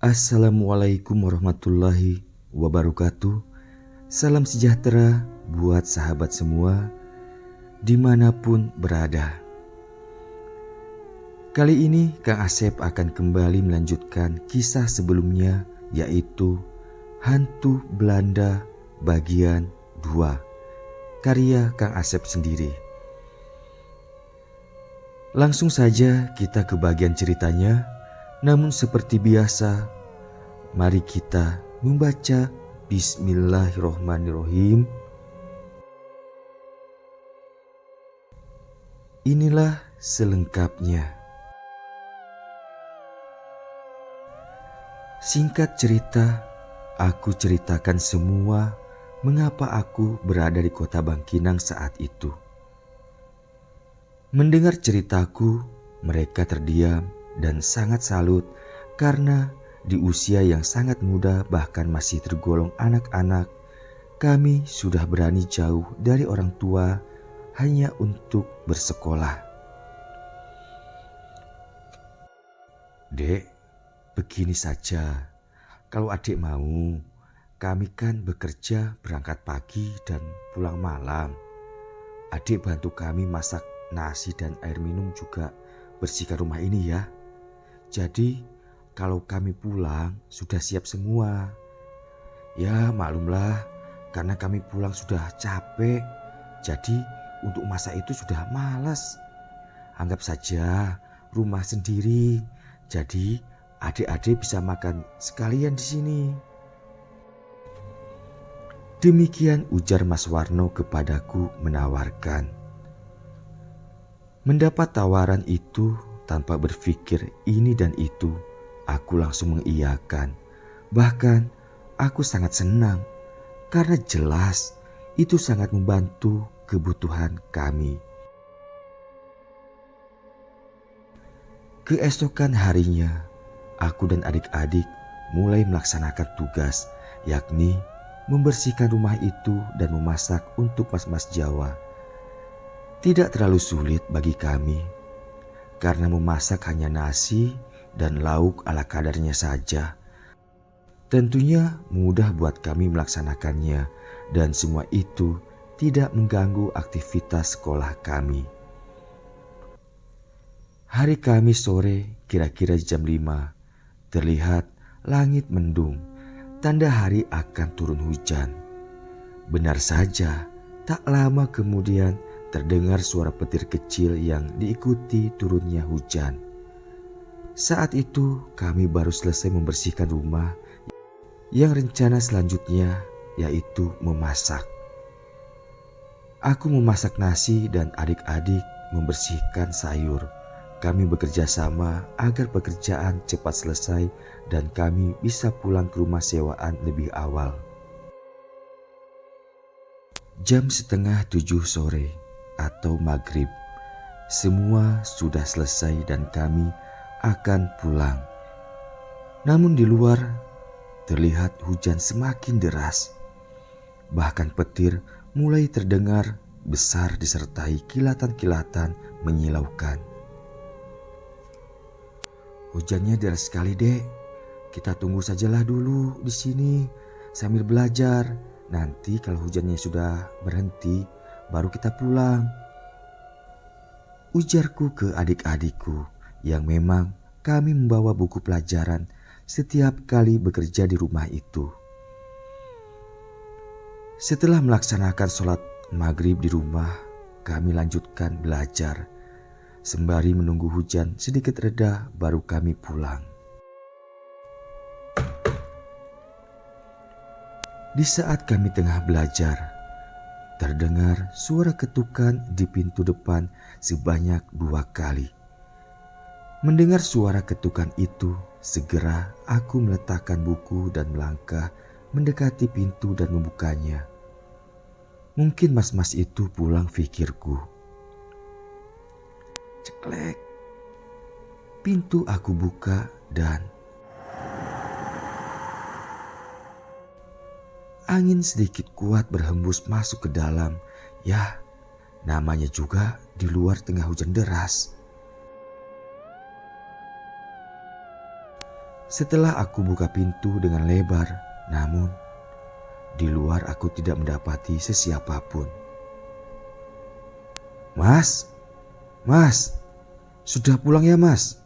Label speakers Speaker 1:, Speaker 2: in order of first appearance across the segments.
Speaker 1: Assalamualaikum warahmatullahi wabarakatuh. Salam sejahtera buat sahabat semua dimanapun berada. Kali ini Kang Asep akan kembali melanjutkan kisah sebelumnya, yaitu Hantu Belanda bagian 2, karya Kang Asep sendiri. Langsung saja kita ke bagian ceritanya. Namun seperti biasa, mari kita membaca Bismillahirrohmanirrohim. Inilah selengkapnya. Singkat cerita, aku ceritakan semua mengapa aku berada di kota Bangkinang saat itu. Mendengar ceritaku, mereka terdiam dan sangat salut karena di usia yang sangat muda, bahkan masih tergolong anak-anak, kami sudah berani jauh dari orang tua hanya untuk bersekolah. Dek, begini saja, kalau adik mau, kami kan bekerja berangkat pagi dan pulang malam. Adik bantu kami masak nasi dan air minum, juga bersihkan rumah ini ya. Jadi kalau kami pulang sudah siap semua. Ya maklumlah, karena kami pulang sudah capek. Jadi untuk masak itu sudah malas. Anggap saja rumah sendiri. Jadi adik-adik bisa makan sekalian di sini. Demikian ujar Mas Warno kepadaku menawarkan. Mendapat tawaran itu, tanpa berpikir ini dan itu, aku langsung mengiyakan. Bahkan aku sangat senang karena jelas itu sangat membantu kebutuhan kami. Keesokan harinya, aku dan adik-adik mulai melaksanakan tugas, yakni membersihkan rumah itu dan memasak untuk mas-mas Jawa. Tidak terlalu sulit bagi kami, karena memasak hanya nasi dan lauk ala kadarnya saja. Tentunya mudah buat kami melaksanakannya, dan semua itu tidak mengganggu aktivitas sekolah kami. Hari Kamis sore, kira-kira jam 5, terlihat langit mendung, tanda hari akan turun hujan. Benar saja, tak lama kemudian terdengar suara petir kecil yang diikuti turunnya hujan. Saat itu kami baru selesai membersihkan rumah, yang rencana selanjutnya yaitu memasak. Aku memasak nasi dan adik-adik membersihkan sayur. Kami bekerja sama agar pekerjaan cepat selesai dan kami bisa pulang ke rumah sewaan lebih awal. Jam setengah 7 sore atau maghrib, semua sudah selesai dan kami akan pulang. Namun di luar terlihat hujan semakin deras. Bahkan petir mulai terdengar besar disertai kilatan-kilatan menyilaukan. Hujannya deras sekali, Dek. Kita tunggu sajalah dulu di sini sambil belajar. Nanti kalau hujannya sudah berhenti, baru kita pulang. Ujarku ke adik-adikku yang memang kami membawa buku pelajaran setiap kali bekerja di rumah itu. Setelah melaksanakan sholat maghrib di rumah, kami lanjutkan belajar. Sembari menunggu hujan sedikit reda, baru kami pulang. Di saat kami tengah belajar, terdengar suara ketukan di pintu depan sebanyak 2 kali. Mendengar suara ketukan itu, segera aku meletakkan buku dan melangkah mendekati pintu dan membukanya. Mungkin mas-mas itu pulang, pikirku. Ceklek. Pintu aku buka dan angin sedikit kuat berhembus masuk ke dalam. Ya, namanya juga di luar tengah hujan deras. Setelah aku buka pintu dengan lebar, namun di luar aku tidak mendapati sesiapapun. "Mas, Mas, sudah pulang ya Mas?"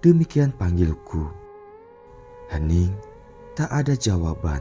Speaker 1: Demikian panggilku. Hening, tak ada jawaban.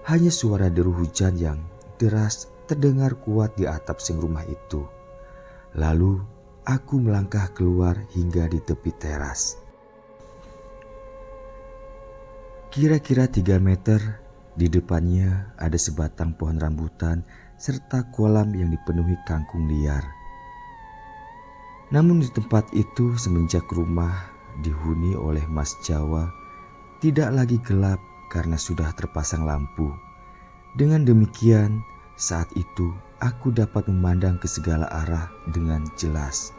Speaker 1: Hanya suara deru hujan yang deras terdengar kuat di atap seng rumah itu. Lalu aku melangkah keluar hingga di tepi teras. Kira-kira 3 meter di depannya ada sebatang pohon rambutan serta kolam yang dipenuhi kangkung liar. Namun di tempat itu semenjak rumah dihuni oleh Mas Jawa tidak lagi gelap karena sudah terpasang lampu. Dengan demikian, saat itu aku dapat memandang ke segala arah dengan jelas.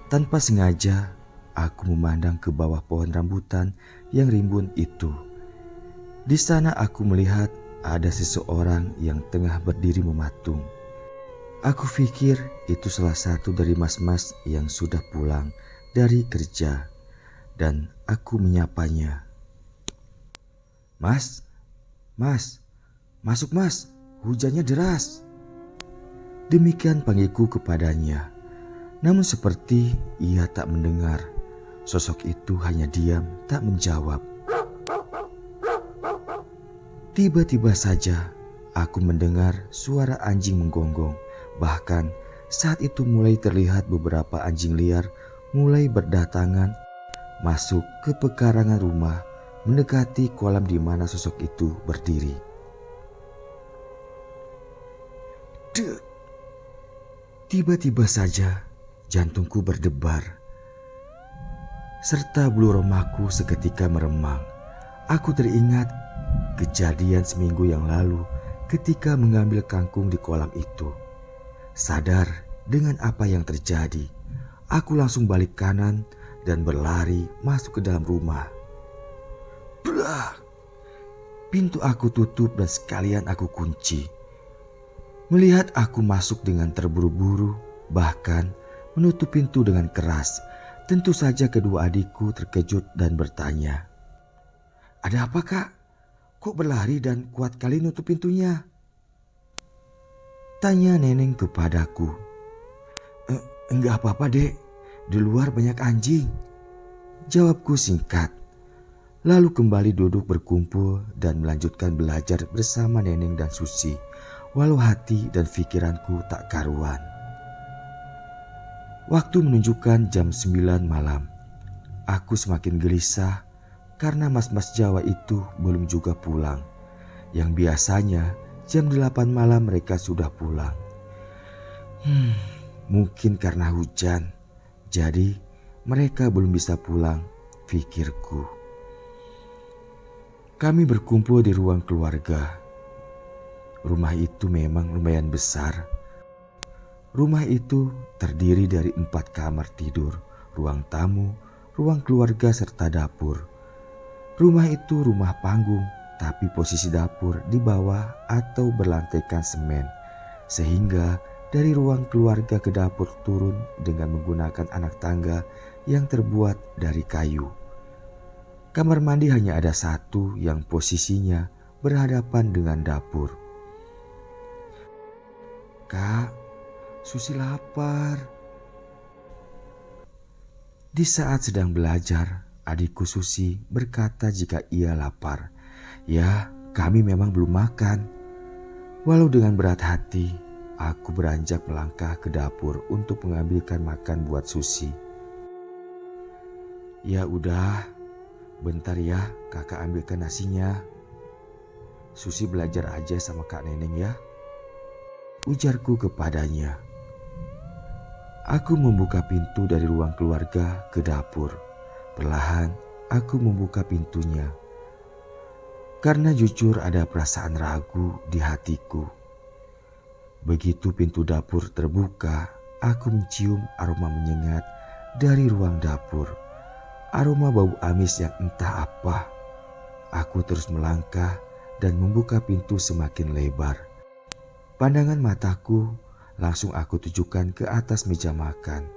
Speaker 1: Tanpa sengaja, aku memandang ke bawah pohon rambutan yang rimbun itu. Di sana aku melihat ada seseorang yang tengah berdiri mematung. Aku pikir itu salah satu dari mas-mas yang sudah pulang dari kerja, dan aku menyapanya. "Mas, Mas, masuk Mas, hujannya deras." Demikian panggilku kepadanya. Namun seperti ia tak mendengar. Sosok itu hanya diam, tak menjawab. Tiba-tiba saja aku mendengar suara anjing menggonggong. Bahkan saat itu mulai terlihat beberapa anjing liar mulai berdatangan masuk ke pekarangan rumah, mendekati kolam di mana sosok itu berdiri. Dek! Tiba-tiba saja jantungku berdebar, serta bulu romaku seketika meremang. Aku teringat kejadian seminggu yang lalu ketika mengambil kangkung di kolam itu. Sadar dengan apa yang terjadi, aku langsung balik kanan dan berlari masuk ke dalam rumah. Blah! Pintu aku tutup dan sekalian aku kunci. Melihat aku masuk dengan terburu-buru, bahkan menutup pintu dengan keras, tentu saja kedua adikku terkejut dan bertanya, "Ada apa kak? Kok berlari dan kuat kali nutup pintunya?" Tanya neneng kepadaku. Enggak apa-apa dek, di luar banyak anjing," jawabku singkat. Lalu kembali duduk berkumpul dan melanjutkan belajar bersama neneng dan Susi, walau hati dan pikiranku tak karuan. Waktu menunjukkan jam 9 malam. Aku semakin gelisah karena mas-mas Jawa itu belum juga pulang. Yang biasanya jam 8 malam mereka sudah pulang. Mungkin karena hujan, jadi mereka belum bisa pulang, pikirku. Kami berkumpul di ruang keluarga. Rumah itu memang lumayan besar. Rumah itu terdiri dari 4 kamar tidur, ruang tamu, ruang keluarga serta dapur. Rumah itu rumah panggung, tapi posisi dapur di bawah atau berlantaikan semen, sehingga dari ruang keluarga ke dapur turun dengan menggunakan anak tangga yang terbuat dari kayu. Kamar mandi hanya ada satu yang posisinya berhadapan dengan dapur. "Kak, Susi lapar." Di saat sedang belajar, adikku Susi berkata jika ia lapar. Ya, kami memang belum makan. Walau dengan berat hati, aku beranjak melangkah ke dapur untuk mengambilkan makan buat Susi. "Ya udah, bentar ya kakak ambilkan nasinya. Susi belajar aja sama Kak Neneng ya," ujarku kepadanya. Aku membuka pintu dari ruang keluarga ke dapur. Perlahan aku membuka pintunya. Karena jujur ada perasaan ragu di hatiku. Begitu pintu dapur terbuka, aku mencium aroma menyengat dari ruang dapur. Aroma bau amis yang entah apa. Aku terus melangkah dan membuka pintu semakin lebar. Pandangan mataku langsung aku tujukan ke atas meja makan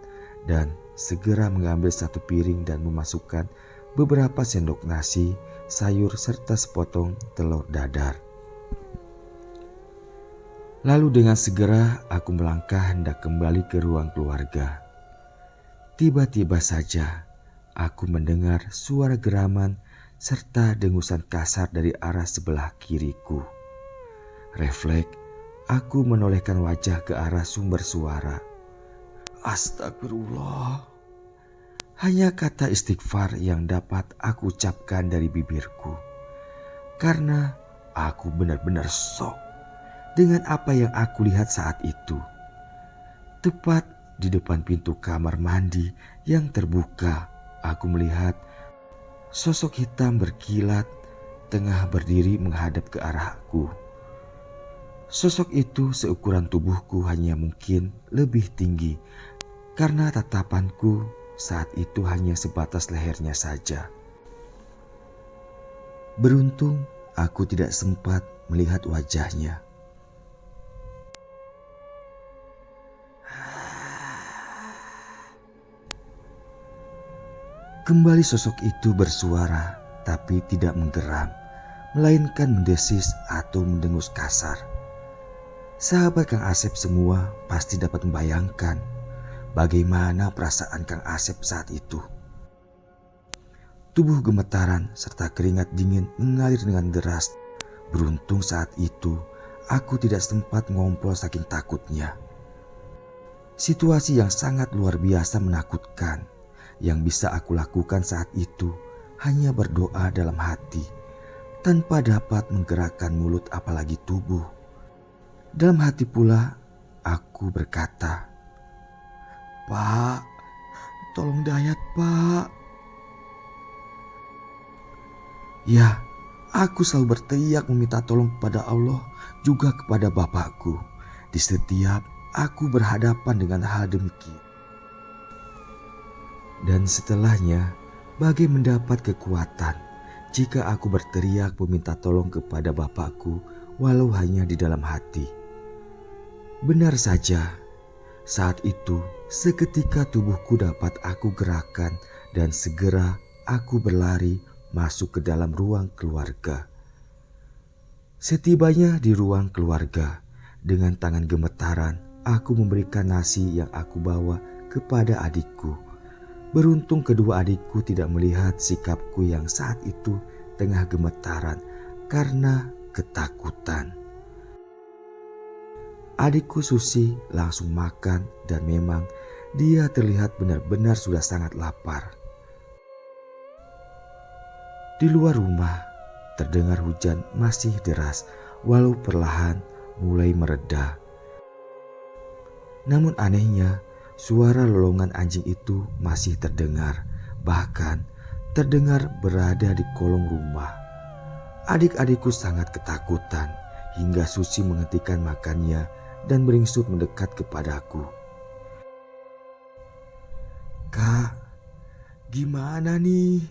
Speaker 1: dan segera mengambil satu piring dan memasukkan beberapa sendok nasi, sayur, serta sepotong telur dadar. Lalu dengan segera aku melangkah hendak kembali ke ruang keluarga. Tiba-tiba saja aku mendengar suara geraman serta dengusan kasar dari arah sebelah kiriku. Refleks, aku menolehkan wajah ke arah sumber suara. Astagfirullah. Hanya kata istighfar yang dapat aku ucapkan dari bibirku. Karena aku benar-benar shock dengan apa yang aku lihat saat itu. Tepat di depan pintu kamar mandi yang terbuka, aku melihat sosok hitam berkilat tengah berdiri menghadap ke arahku. Sosok itu seukuran tubuhku, hanya mungkin lebih tinggi karena tatapanku saat itu hanya sebatas lehernya saja. Beruntung aku tidak sempat melihat wajahnya. Kembali sosok itu bersuara, tapi tidak menggeram, melainkan mendesis atau mendengus kasar. Sahabat Kang Asep semua pasti dapat membayangkan bagaimana perasaan Kang Asep saat itu. Tubuh gemetaran serta keringat dingin mengalir dengan deras. Beruntung saat itu aku tidak sempat ngompol saking takutnya. Situasi yang sangat luar biasa menakutkan. Yang bisa aku lakukan saat itu hanya berdoa dalam hati, tanpa dapat menggerakkan mulut apalagi tubuh. Dalam hati pula aku berkata, "Pak, tolong Dayat, Pak." Ya, aku selalu berteriak meminta tolong kepada Allah, juga kepada Bapakku di setiap aku berhadapan dengan hal demikian. Dan setelahnya, bagai mendapat kekuatan jika aku berteriak meminta tolong kepada Bapakku walau hanya di dalam hati. Benar saja, saat itu seketika tubuhku dapat aku gerakan dan segera aku berlari masuk ke dalam ruang keluarga. Setibanya di ruang keluarga, dengan tangan gemetaran aku memberikan nasi yang aku bawa kepada adikku. Beruntung kedua adikku tidak melihat sikapku yang saat itu tengah gemetaran karena ketakutan. Adikku Susi langsung makan dan memang dia terlihat benar-benar sudah sangat lapar. Di luar rumah terdengar hujan masih deras walau perlahan mulai mereda. Namun anehnya, suara lolongan anjing itu masih terdengar, bahkan terdengar berada di kolong rumah. Adik-adikku sangat ketakutan hingga Susi menghentikan makannya dan beringsut mendekat kepadaku. "Kak, gimana nih?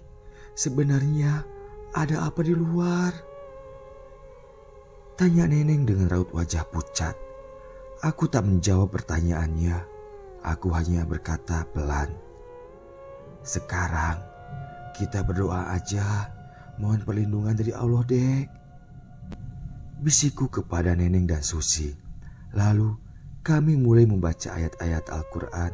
Speaker 1: Sebenarnya ada apa di luar?" tanya Neneng dengan raut wajah pucat. Aku tak menjawab pertanyaannya. Aku hanya berkata pelan, "Sekarang kita berdoa aja, mohon perlindungan dari Allah, Dek," bisikku kepada Neneng dan Susi. Lalu kami mulai membaca ayat-ayat Al-Quran.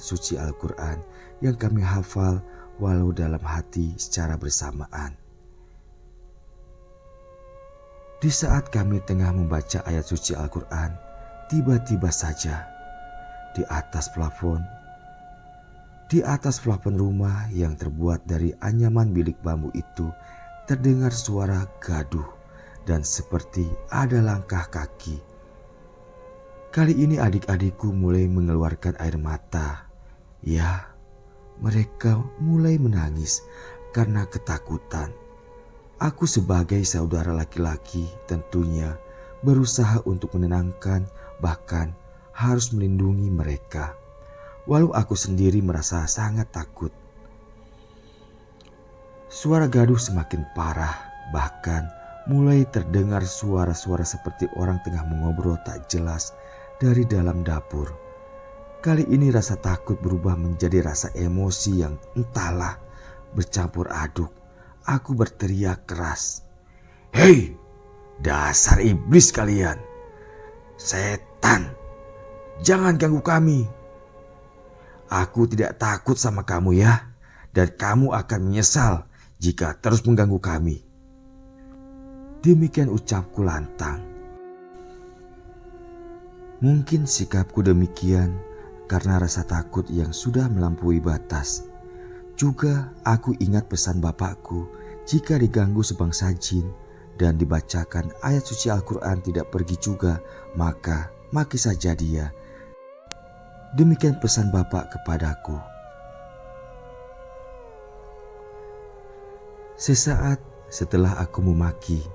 Speaker 1: Suci Al-Quran yang kami hafal walau dalam hati secara bersamaan. Di saat kami tengah membaca ayat suci Al-Quran, tiba-tiba saja di atas plafon rumah yang terbuat dari anyaman bilik bambu itu terdengar suara gaduh dan seperti ada langkah kaki. Kali ini adik-adikku mulai mengeluarkan air mata. Ya, mereka mulai menangis karena ketakutan. Aku sebagai saudara laki-laki tentunya berusaha untuk menenangkan, bahkan harus melindungi mereka. Walau aku sendiri merasa sangat takut. Suara gaduh semakin parah, bahkan mulai terdengar suara-suara seperti orang tengah mengobrol tak jelas dari dalam dapur. Kali ini rasa takut berubah menjadi rasa emosi yang entahlah bercampur aduk. Aku berteriak keras. "Hei, dasar iblis kalian! Setan, jangan ganggu kami. Aku tidak takut sama kamu ya, dan kamu akan menyesal jika terus mengganggu kami." Demikian ucapku lantang. Mungkin sikapku demikian karena rasa takut yang sudah melampaui batas. Juga aku ingat pesan bapakku, jika diganggu sebangsa jin dan dibacakan ayat suci Al-Quran tidak pergi juga, maka maki saja dia. Demikian pesan bapak kepadaku. Sesaat setelah aku memaki,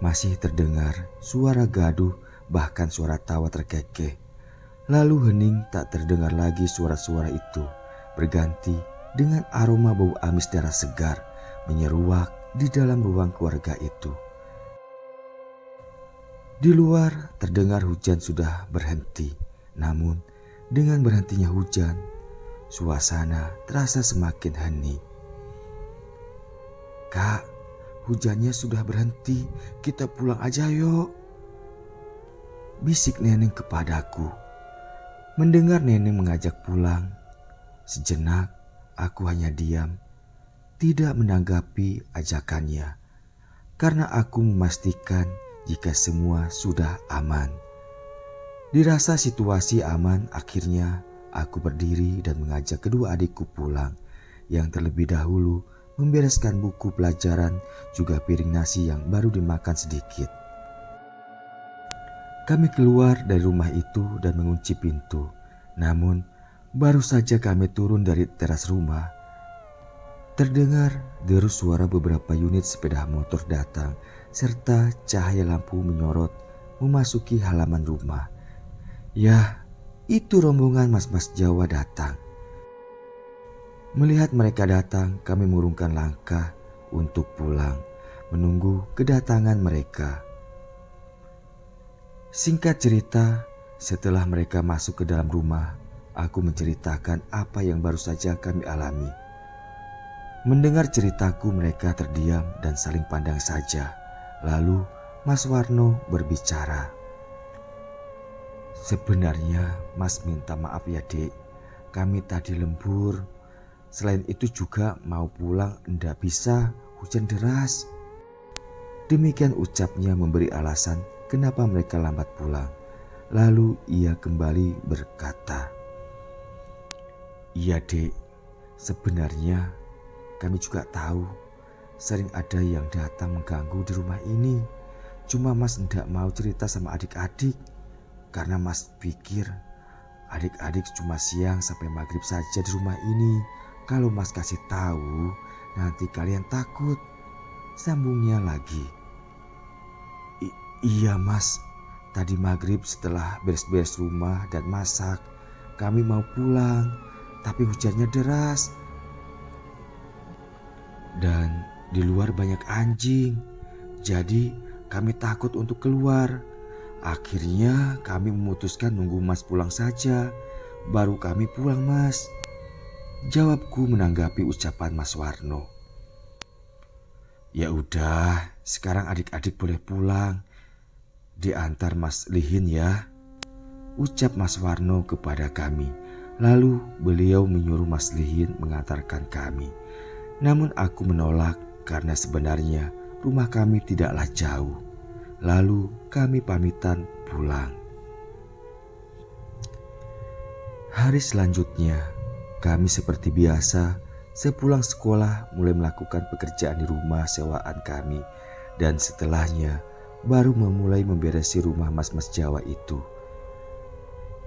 Speaker 1: masih terdengar suara gaduh, bahkan suara tawa terkekeh. Lalu hening, tak terdengar lagi suara-suara itu, berganti dengan aroma bau amis darah segar menyeruak di dalam ruang keluarga itu. Di luar terdengar hujan sudah berhenti, namun dengan berhentinya hujan, suasana terasa semakin hening. "Kak, hujannya sudah berhenti, kita pulang aja yuk," bisik Neneng kepadaku. Mendengar Neneng mengajak pulang, sejenak aku hanya diam, tidak menanggapi ajakannya, karena aku memastikan jika semua sudah aman. Dirasa situasi aman, akhirnya aku berdiri dan mengajak kedua adikku pulang, yang terlebih dahulu membereskan buku pelajaran juga piring nasi yang baru dimakan sedikit. Kami keluar dari rumah itu dan mengunci pintu. Namun, baru saja kami turun dari teras rumah, terdengar deru suara beberapa unit sepeda motor datang, serta cahaya lampu menyorot memasuki halaman rumah. Ya, itu rombongan mas-mas Jawa datang. Melihat mereka datang, kami mengurungkan langkah untuk pulang, menunggu kedatangan mereka. Singkat cerita, setelah mereka masuk ke dalam rumah, aku menceritakan apa yang baru saja kami alami. Mendengar ceritaku, mereka terdiam dan saling pandang saja. Lalu Mas Warno berbicara. "Sebenarnya Mas minta maaf ya Dek, kami tadi lembur. Selain itu juga mau pulang ndak bisa, hujan deras." Demikian ucapnya memberi alasan kenapa mereka lambat pulang. Lalu ia kembali berkata, "Iya Dek, sebenarnya kami juga tahu sering ada yang datang mengganggu di rumah ini. Cuma Mas tidak mau cerita sama adik-adik karena Mas pikir adik-adik cuma siang sampai maghrib saja di rumah ini. Kalau Mas kasih tahu, nanti kalian takut." Sambungnya lagi. "Iya Mas, tadi maghrib setelah beres-beres rumah dan masak, kami mau pulang, tapi hujannya deras. Dan di luar banyak anjing, jadi kami takut untuk keluar. Akhirnya kami memutuskan nunggu Mas pulang saja, baru kami pulang Mas," jawabku menanggapi ucapan Mas Warno. "Ya udah, sekarang adik-adik boleh pulang. Diantar Mas Lihin ya," ucap Mas Warno kepada kami. Lalu beliau menyuruh Mas Lihin mengantarkan kami. Namun aku menolak karena sebenarnya rumah kami tidaklah jauh. Lalu kami pamitan pulang. Hari selanjutnya kami seperti biasa sepulang sekolah mulai melakukan pekerjaan di rumah sewaan kami, dan setelahnya baru memulai memberesi rumah mas-mas Jawa itu.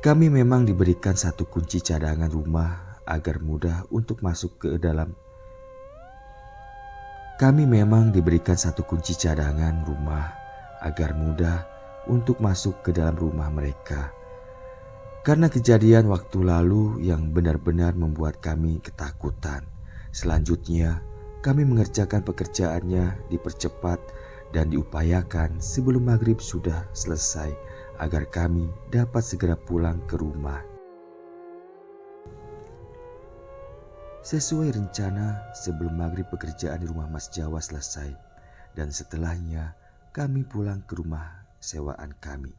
Speaker 1: Kami memang diberikan satu kunci cadangan rumah agar mudah untuk masuk ke dalam. Kami memang diberikan satu kunci cadangan rumah agar mudah untuk masuk ke dalam rumah mereka. Karena kejadian waktu lalu yang benar-benar membuat kami ketakutan. Selanjutnya, kami mengerjakan pekerjaannya dipercepat dan diupayakan sebelum maghrib sudah selesai agar kami dapat segera pulang ke rumah. Sesuai rencana, sebelum maghrib pekerjaan di rumah Mas Jawa selesai, dan setelahnya kami pulang ke rumah sewaan kami.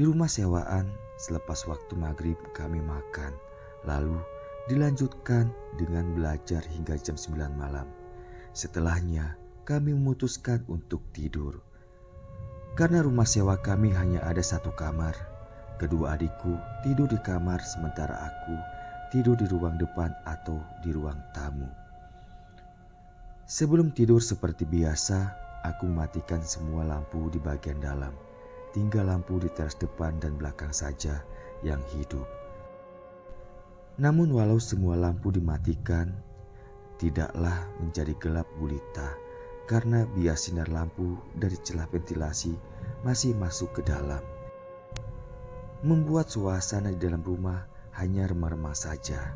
Speaker 1: Di rumah sewaan, selepas waktu maghrib kami makan, lalu dilanjutkan dengan belajar hingga jam 9 malam. Setelahnya kami memutuskan untuk tidur. Karena rumah sewa kami hanya ada satu kamar, kedua adikku tidur di kamar sementara aku tidur di ruang depan atau di ruang tamu. Sebelum tidur seperti biasa, aku mematikan semua lampu di bagian dalam. Tinggal lampu di teras depan dan belakang saja yang hidup. Namun walau semua lampu dimatikan, tidaklah menjadi gelap gulita karena bias sinar lampu dari celah ventilasi masih masuk ke dalam. Membuat suasana di dalam rumah hanya remang-remang saja.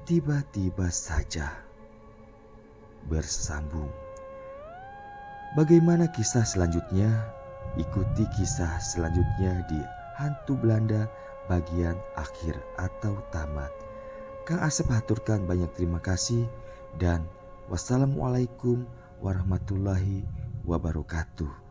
Speaker 1: Tiba-tiba saja bersambung. Bagaimana kisah selanjutnya? Ikuti kisah selanjutnya di Hantu Belanda bagian akhir atau tamat. Kang Asep haturkan banyak terima kasih dan wassalamualaikum warahmatullahi wabarakatuh.